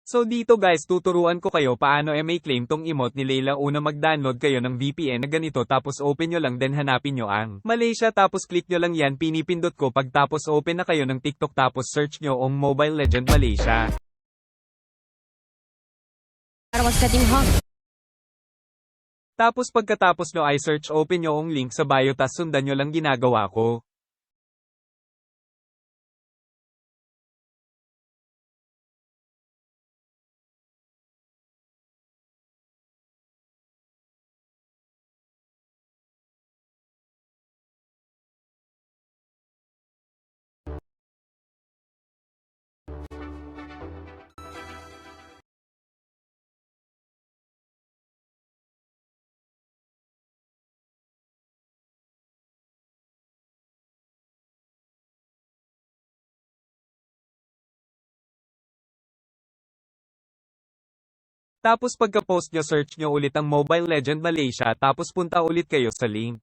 So dito guys tuturuan ko kayo paano may claim tong emote ni Layla. Una mag-download kayo ng VPN na ganito tapos open nyo lang then hanapin nyo ang Malaysia tapos click nyo lang yan pinipindot ko pagtapos open na kayo ng TikTok tapos search nyo ang Mobile Legend Malaysia. Tapos pagkatapos nyo ay search open nyo ang link sa bio tas sundan nyo lang ginagawa ko. Tapos pagka-post nyo search nyo ulit ang Mobile Legend Malaysia tapos punta ulit kayo sa link.